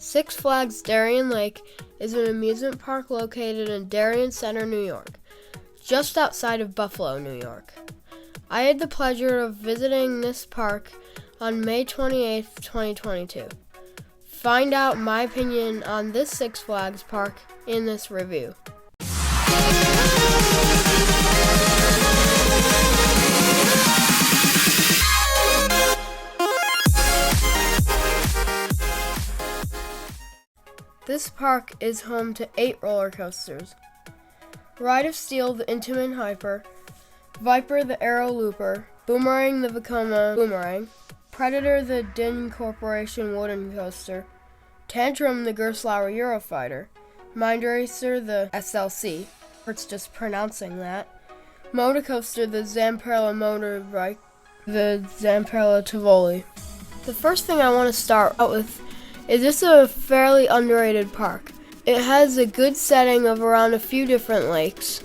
Six Flags Darien Lake is an amusement park located in Darien Center, New York, just outside of Buffalo, New York. I had the pleasure of visiting this park on May 28, 2022. Find out my opinion on this Six Flags park in this review. This park is home to 8 roller coasters: Ride of Steel, the Intamin Hyper, Viper, the Aero Looper, Boomerang, the Vekoma Boomerang, Predator, the Din Corporation Wooden Coaster, Tantrum, the Gerstlauer Eurofighter, Mind Racer, the SLC, hurts just pronouncing that, Motocoaster, the Zamperla Motorbike, the Zamperla Tivoli. The first thing I want to start out with is this a fairly underrated park. It has a good setting of around a few different lakes.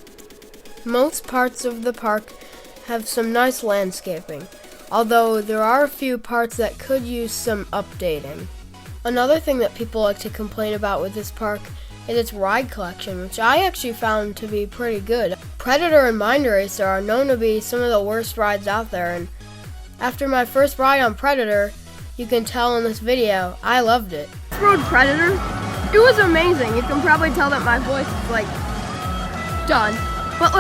Most parts of the park have some nice landscaping, although there are a few parts that could use some updating. Another thing that people like to complain about with this park is its ride collection, which I actually found to be pretty good. Predator and Mind Racer are known to be some of the worst rides out there, and after my first ride on Predator, you can tell in this video, I loved it. Rode Predator. It was amazing. You can probably tell that my voice is done. But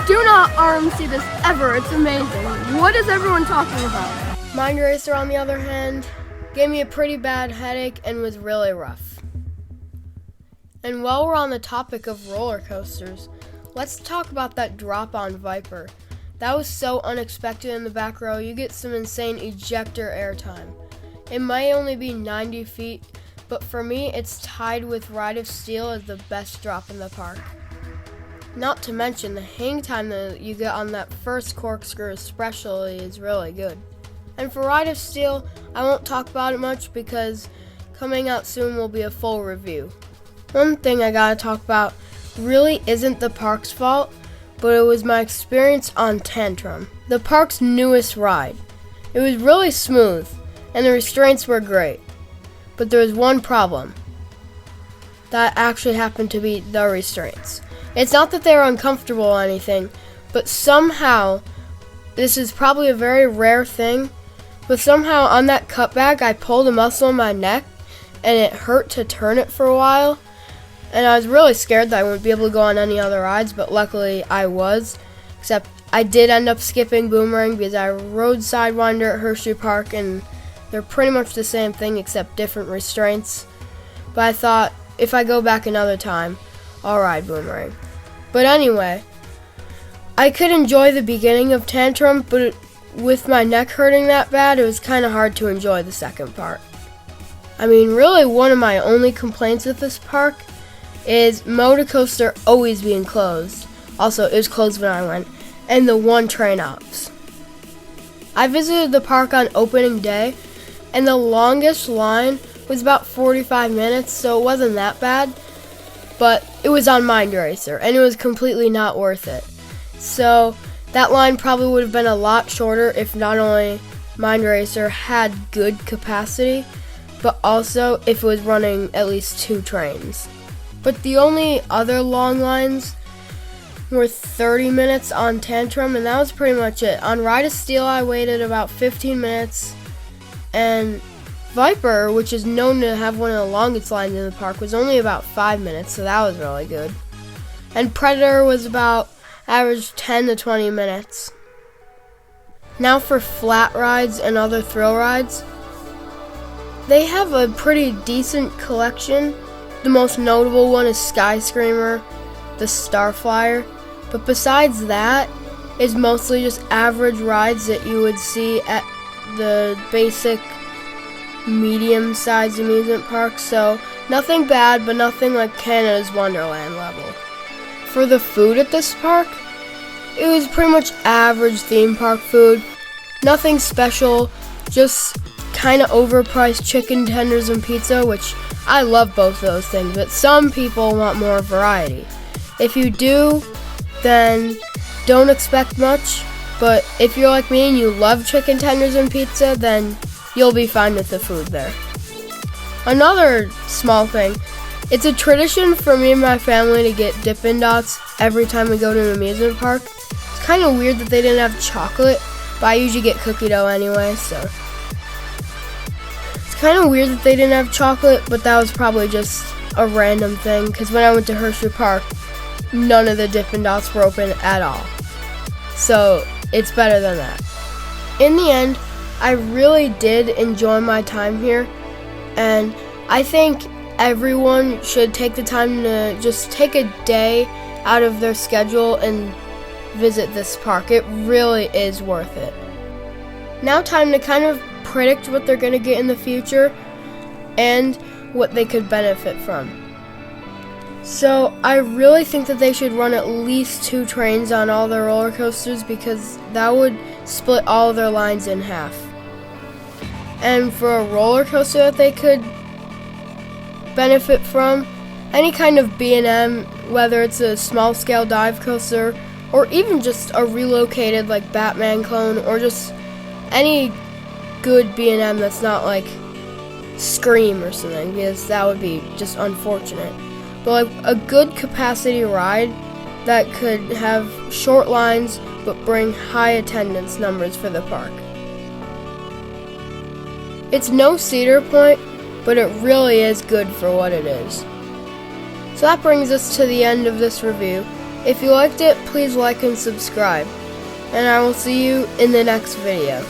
do not RMC this ever. It's amazing. What is everyone talking about? Mind Racer, on the other hand, gave me a pretty bad headache and was really rough. And while we're on the topic of roller coasters, let's talk about that drop on Viper. That was so unexpected in the back row. You get some insane ejector airtime. It might only be 90 feet, but for me, it's tied with Ride of Steel as the best drop in the park. Not to mention, the hang time that you get on that first corkscrew especially is really good. And for Ride of Steel, I won't talk about it much because coming out soon will be a full review. One thing I gotta talk about really isn't the park's fault, but it was my experience on Tantrum, the park's newest ride. It was really smooth, and the restraints were great. But there was one problem. That actually happened to be the restraints. It's not that they were uncomfortable or anything, but somehow, this is probably a very rare thing, but somehow on that cutback I pulled a muscle in my neck, and it hurt to turn it for a while. And I was really scared that I wouldn't be able to go on any other rides, but luckily I was. Except I did end up skipping Boomerang because I rode Sidewinder at Hershey Park, and they're pretty much the same thing except different restraints. But I thought, if I go back another time, I'll ride Boomerang. But anyway, I could enjoy the beginning of Tantrum, but with my neck hurting that bad, it was kind of hard to enjoy the second part. I mean, really one of my only complaints with this park is Motocoaster always being closed. Also, it was closed when I went. And the one train ops. I visited the park on opening day, and the longest line was about 45 minutes, so it wasn't that bad. But it was on Mind Racer, and it was completely not worth it. So that line probably would have been a lot shorter if not only Mind Racer had good capacity, but also if it was running at least 2 trains. But the only other long lines were 30 minutes on Tantrum, and that was pretty much it. On Ride of Steel, I waited about 15 minutes, and Viper, which is known to have one of the longest lines in the park, was only about 5 minutes, so that was really good. And Predator was about average 10 to 20 minutes. Now for flat rides and other thrill rides. They have a pretty decent collection. The most notable one is Skyscreamer, the Starflyer, but besides that, it's mostly just average rides that you would see at the basic medium-sized amusement park, so nothing bad, but nothing like Canada's Wonderland level. For the food at this park, it was pretty much average theme park food, nothing special, just kind of overpriced chicken tenders and pizza, which I love both those things, but some people want more variety. If you do, then don't expect much, but if you're like me and you love chicken tenders and pizza, then you'll be fine with the food there. Another small thing, it's a tradition for me and my family to get Dippin' Dots every time we go to an amusement park. It's kind of weird that they didn't have chocolate, but I usually get cookie dough anyway, so. It's kind of weird that they didn't have chocolate, but that was probably just a random thing, because when I went to Hershey Park, none of the Dippin' Dots were open at all. So, it's better than that. In the end, I really did enjoy my time here, and I think everyone should take the time to just take a day out of their schedule and visit this park. It really is worth it. Now time to kind of predict what they're going to get in the future and what they could benefit from. So I really think that they should run at least 2 trains on all their roller coasters, because that would split all of their lines in half. And for a roller coaster that they could benefit from, any kind of B&M, whether it's a small scale dive coaster or even just a relocated like Batman clone, or just any good B&M that's not like Scream or something, because that would be just unfortunate. But like a good capacity ride that could have short lines but bring high attendance numbers for the park. It's no Cedar Point, but it really is good for what it is. So that brings us to the end of this review. If you liked it, please like and subscribe, and I will see you in the next video.